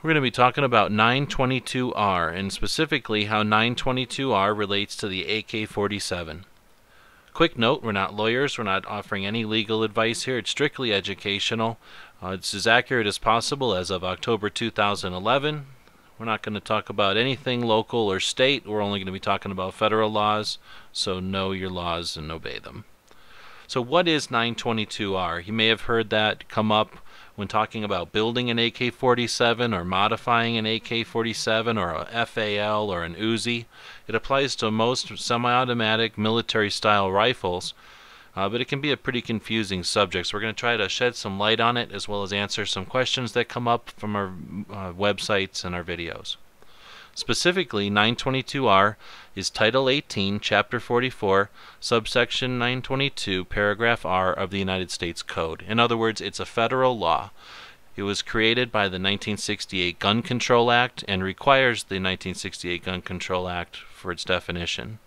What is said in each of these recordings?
We're going to be talking about 922R and specifically how 922R relates to the AK47. Quick note, we're not lawyers, we're not offering any legal advice here, it's strictly educational. It's as accurate as possible as of October 2011. We're not going to talk about anything local or state, we're only going to be talking about federal laws, so know your laws and obey them. So what is 922R? You may have heard that come up when talking about building an AK-47 or modifying an AK-47 or a FAL or an Uzi. It applies to most semi-automatic military-style rifles, but it can be a pretty confusing subject. So we're going to try to shed some light on it as well as answer some questions that come up from our websites and our videos. Specifically, 922R is Title 18, Chapter 44, Subsection 922, Paragraph R of the United States Code. In other words, it's a federal law. It was created by the 1968 Gun Control Act and requires the 1968 Gun Control Act for its definition.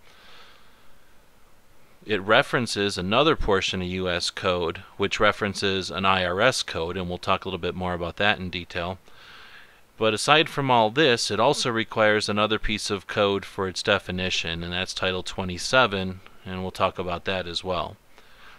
It references another portion of U.S. code, which references an IRS code, and we'll talk a little bit more about that in detail. But aside from all this, it also requires another piece of code for its definition, and that's Title 27, and we'll talk about that as well.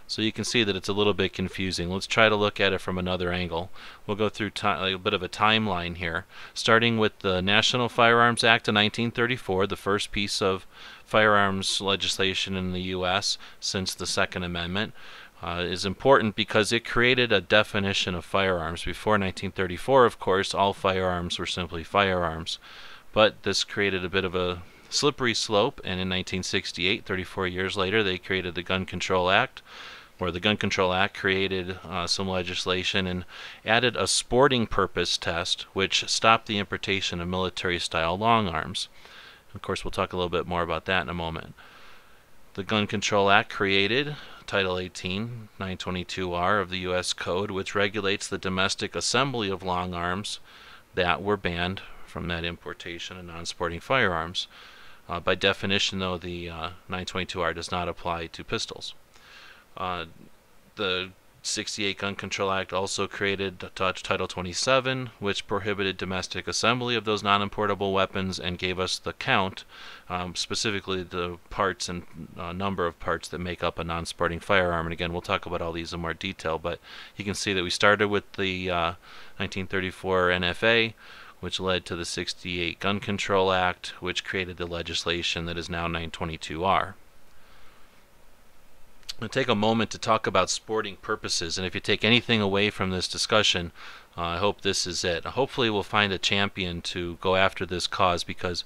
So you can see that it's a little bit confusing. Let's try to look at it from another angle. We'll go through a bit of a timeline here, starting with the National Firearms Act of 1934, the first piece of firearms legislation in the U.S. since the Second Amendment. Is important because it created a definition of firearms. Before 1934, of course, all firearms were simply firearms. But this created a bit of a slippery slope, and in 1968, 34 years later, they created the Gun Control Act, where the Gun Control Act created some legislation and added a sporting purpose test, which stopped the importation of military-style long arms. Of course, we'll talk a little bit more about that in a moment. The Gun Control Act created Title 18, 922R of the U.S. Code, which regulates the domestic assembly of long arms that were banned from that importation of non-sporting firearms. By definition, though, the 922R does not apply to pistols. The 68 Gun Control Act also created Title 27, which prohibited domestic assembly of those non-importable weapons and gave us the count, specifically the parts and number of parts that make up a non-sporting firearm. And again, we'll talk about all these in more detail, but you can see that we started with the 1934 NFA, which led to the 68 Gun Control Act, which created the legislation that is now 922R. I'm going to take a moment to talk about sporting purposes, and if you take anything away from this discussion, I hope this is it. Hopefully we'll find a champion to go after this cause, because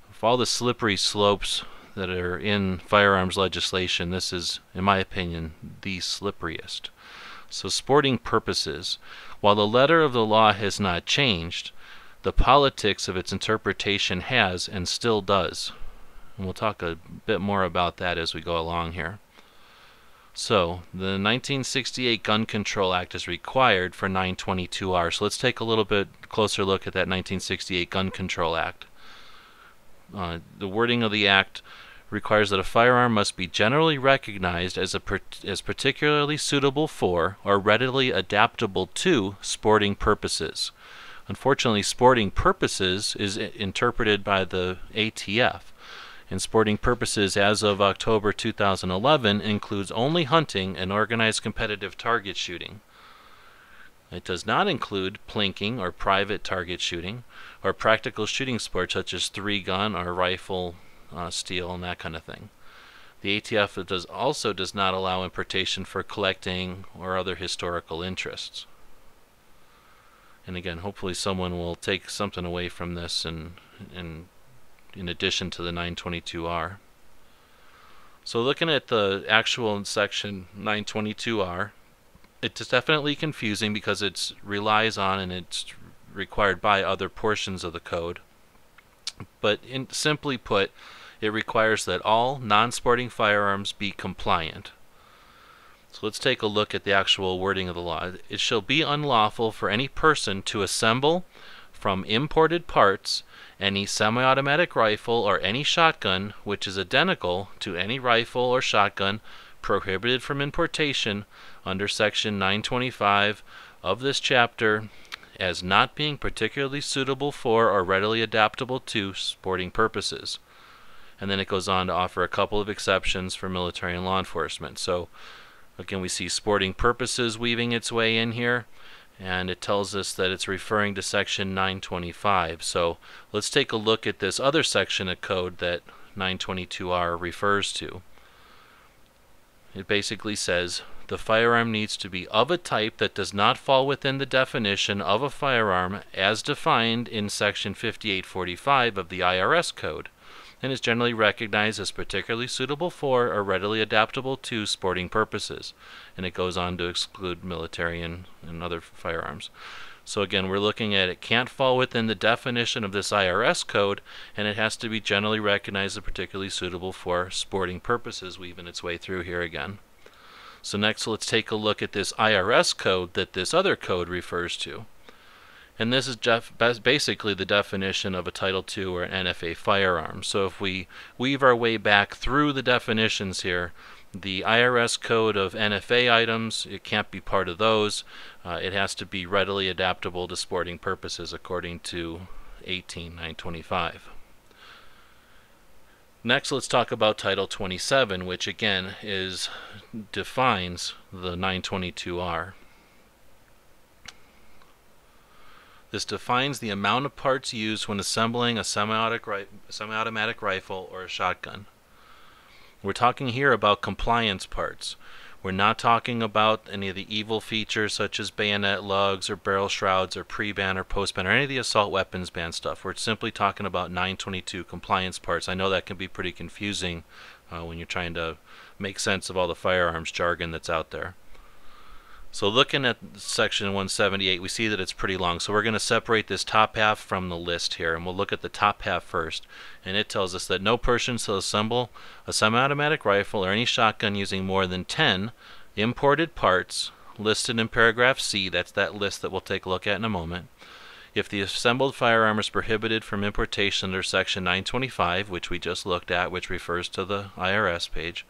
of all the slippery slopes that are in firearms legislation, this is, in my opinion, the slipperiest. So sporting purposes. While the letter of the law has not changed, the politics of its interpretation has and still does. And we'll talk a bit more about that as we go along here. So, the 1968 Gun Control Act is required for 922R. So let's take a little bit closer look at that 1968 Gun Control Act. The wording of the Act requires that a firearm must be generally recognized as particularly suitable for or readily adaptable to sporting purposes. Unfortunately, sporting purposes is interpreted by the ATF. And sporting purposes as of October 2011 includes only hunting and organized competitive target shooting. It does not include plinking or private target shooting or practical shooting sports such as three-gun or rifle steel and that kind of thing. The ATF also does not allow importation for collecting or other historical interests. And again, hopefully someone will take something away from this and in addition to the 922R. So looking at the actual section 922R, it's definitely confusing because it relies on and it's required by other portions of the code. But simply put, it requires that all non-sporting firearms be compliant. So let's take a look at the actual wording of the law. It shall be unlawful for any person to assemble from imported parts any semi-automatic rifle or any shotgun which is identical to any rifle or shotgun prohibited from importation under Section 925 of this chapter as not being particularly suitable for or readily adaptable to sporting purposes. And then it goes on to offer a couple of exceptions for military and law enforcement. So again, we see sporting purposes weaving its way in here, and it tells us that it's referring to section 925. So let's take a look at this other section of code that 922R refers to. It basically says the firearm needs to be of a type that does not fall within the definition of a firearm as defined in section 5845 of the IRS code, and is generally recognized as particularly suitable for or readily adaptable to sporting purposes. And it goes on to exclude military and other firearms. So again, we're looking at it can't fall within the definition of this IRS code, and it has to be generally recognized as particularly suitable for sporting purposes, weaving its way through here again. So next, let's take a look at this IRS code that this other code refers to. And this is basically the definition of a Title II or an NFA firearm. So if we weave our way back through the definitions here, the IRS code of NFA items, it can't be part of those. It has to be readily adaptable to sporting purposes according to 18925. Next, let's talk about Title 27, which again defines the 922R. This defines the amount of parts used when assembling a semi-automatic rifle or a shotgun. We're talking here about compliance parts. We're not talking about any of the evil features such as bayonet lugs or barrel shrouds or pre-ban or post-ban or any of the assault weapons ban stuff. We're simply talking about 922 compliance parts. I know that can be pretty confusing when you're trying to make sense of all the firearms jargon that's out there. So looking at section 178, we see that it's pretty long. So we're going to separate this top half from the list here, and we'll look at the top half first. And it tells us that no person shall assemble a semi-automatic rifle or any shotgun using more than 10 imported parts listed in paragraph C. That's that list that we'll take a look at in a moment. If the assembled firearm is prohibited from importation under section 925, which we just looked at, which refers to the IRS page,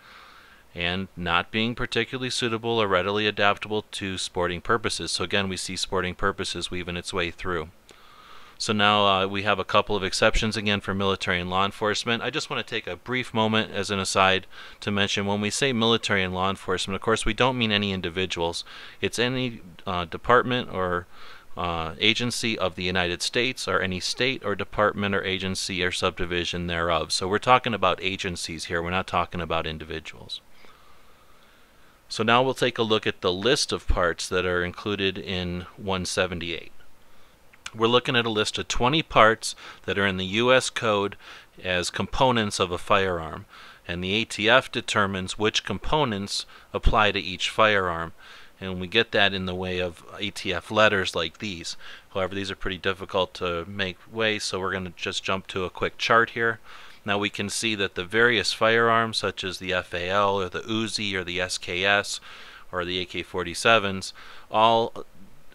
and not being particularly suitable or readily adaptable to sporting purposes. So again, we see sporting purposes weaving its way through. So now we have a couple of exceptions again for military and law enforcement. I just want to take a brief moment as an aside to mention when we say military and law enforcement, of course we don't mean any individuals. It's any department or agency of the United States, or any state or department or agency or subdivision thereof. So we're talking about agencies here, we're not talking about individuals. So now we'll take a look at the list of parts that are included in 178. We're looking at a list of 20 parts that are in the U.S. Code as components of a firearm, and the ATF determines which components apply to each firearm, and we get that in the way of ATF letters like these. However, these are pretty difficult to make way, so we're going to just jump to a quick chart here. Now we can see that the various firearms, such as the FAL or the Uzi or the SKS or the AK47s, all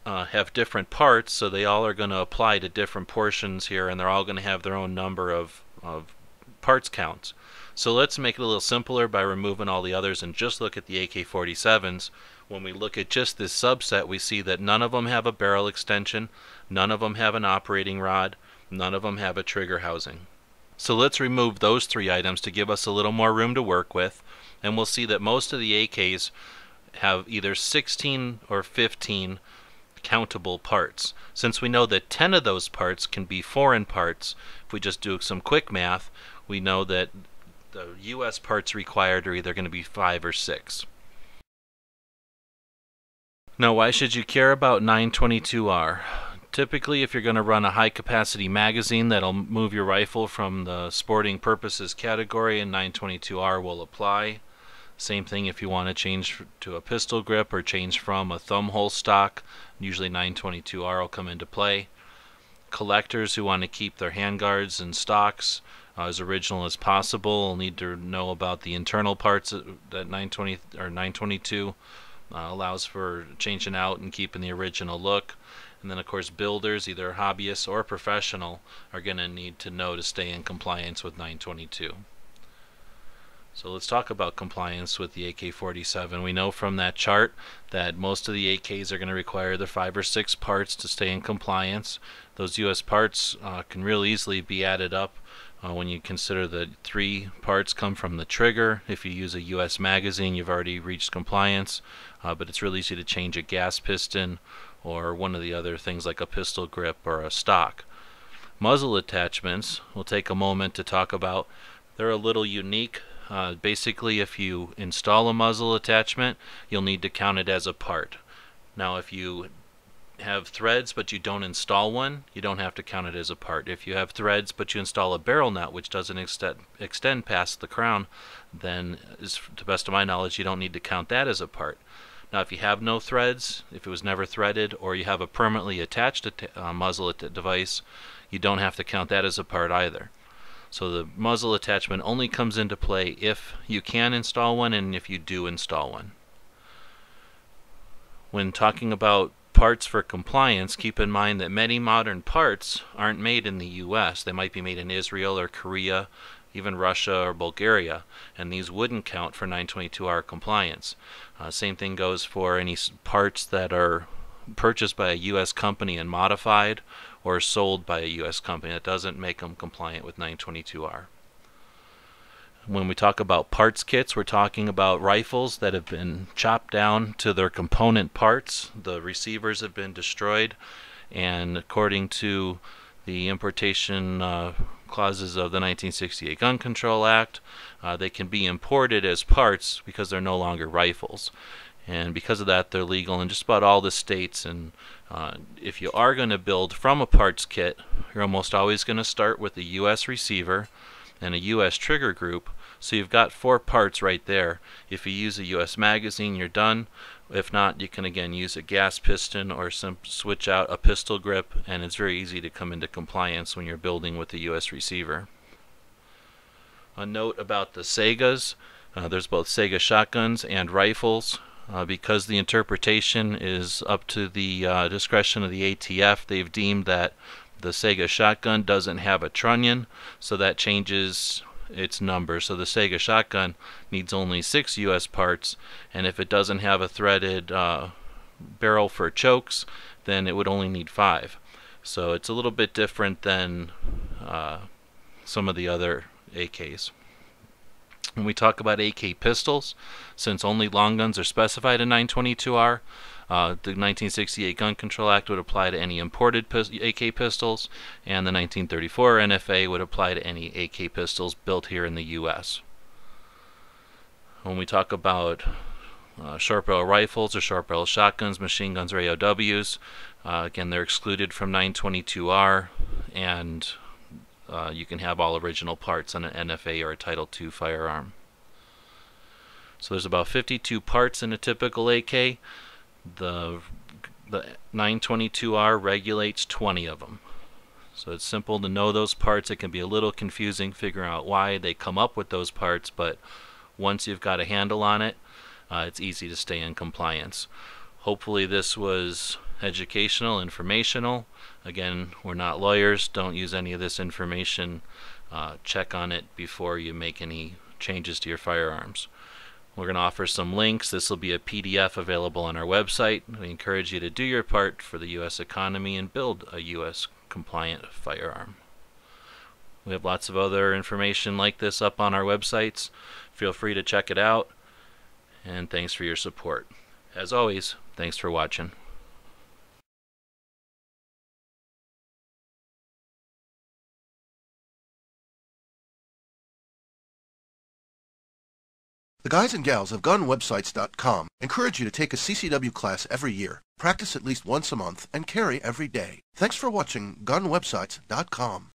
have different parts, so they all are going to apply to different portions here, and they're all going to have their own number of parts counts. So let's make it a little simpler by removing all the others and just look at the AK47s. When we look at just this subset, we see that none of them have a barrel extension, none of them have an operating rod, none of them have a trigger housing. So let's remove those three items to give us a little more room to work with, and we'll see that most of the AKs have either 16 or 15 countable parts. Since we know that 10 of those parts can be foreign parts, if we just do some quick math, we know that the US parts required are either going to be 5 or 6. Now, why should you care about 922R? Typically, if you're going to run a high-capacity magazine that'll move your rifle from the sporting purposes category, and 922R will apply. Same thing if you want to change to a pistol grip or change from a thumb hole stock. Usually 922R will come into play. Collectors who want to keep their handguards and stocks as original as possible will need to know about the internal parts that 922 allows for changing out and keeping the original look. And then of course builders, either hobbyists or professional, are going to need to know to stay in compliance with 922. So let's talk about compliance with the AK-47. We know from that chart that most of the AKs are going to require the 5 or 6 parts to stay in compliance. Those US parts can real easily be added up when you consider that 3 parts come from the trigger. If you use a US magazine, you've already reached compliance, but it's really easy to change a gas piston or one of the other things like a pistol grip or a stock. Muzzle attachments, we'll take a moment to talk about. They're a little unique. Basically, if you install a muzzle attachment, you'll need to count it as a part. Now, if you have threads but you don't install one, you don't have to count it as a part. If you have threads but you install a barrel nut which doesn't extend past the crown, then, to the best of my knowledge, you don't need to count that as a part. Now, if you have no threads, if it was never threaded, or you have a permanently attached muzzle device, you don't have to count that as a part either. So the muzzle attachment only comes into play if you can install one and if you do install one. When talking about parts for compliance, keep in mind that many modern parts aren't made in the US. They might be made in Israel or Korea, even Russia or Bulgaria, and these wouldn't count for 922R compliance. Same thing goes for any parts that are purchased by a US company and modified, or sold by a US company. That doesn't make them compliant with 922R. When we talk about parts kits, we're talking about rifles that have been chopped down to their component parts. The receivers have been destroyed, and according to the importation clauses of the 1968 Gun Control Act, they can be imported as parts because they're no longer rifles. And because of that, they're legal in just about all the states. And if you are going to build from a parts kit, you're almost always going to start with a US receiver and a US trigger group. So you've got 4 parts right there. If you use a US magazine, you're done. If not, you can again use a gas piston or switch out a pistol grip, and it's very easy to come into compliance when you're building with the US receiver. A note about the Segas. There's both Sega shotguns and rifles. Because the interpretation is up to the discretion of the ATF, they've deemed that the Sega shotgun doesn't have a trunnion, so that changes its number. So the Sega shotgun needs only 6 US parts, and if it doesn't have a threaded barrel for chokes, then it would only need 5. So it's a little bit different than some of the other AKs. When we talk about AK pistols, since only long guns are specified in 922R, the 1968 Gun Control Act would apply to any imported AK pistols, and the 1934 NFA would apply to any AK pistols built here in the US. When we talk about short barrel rifles or short barrel shotguns, machine guns, or AOWs, again, they're excluded from 922R, and you can have all original parts on an NFA or a Title II firearm. So there's about 52 parts in a typical AK. The 922R regulates 20 of them. So it's simple to know those parts. It can be a little confusing figuring out why they come up with those parts, but once you've got a handle on it, it's easy to stay in compliance. Hopefully this was educational, informational. Again, we're not lawyers. Don't use any of this information. Check on it before you make any changes to your firearms. We're going to offer some links. This will be a PDF available on our website. We encourage you to do your part for the U.S. economy and build a U.S. compliant firearm. We have lots of other information like this up on our websites. Feel free to check it out, and thanks for your support. As always, thanks for watching. The guys and gals of GunWebsites.com encourage you to take a CCW class every year, practice at least once a month, and carry every day. Thanks for watching GunWebsites.com.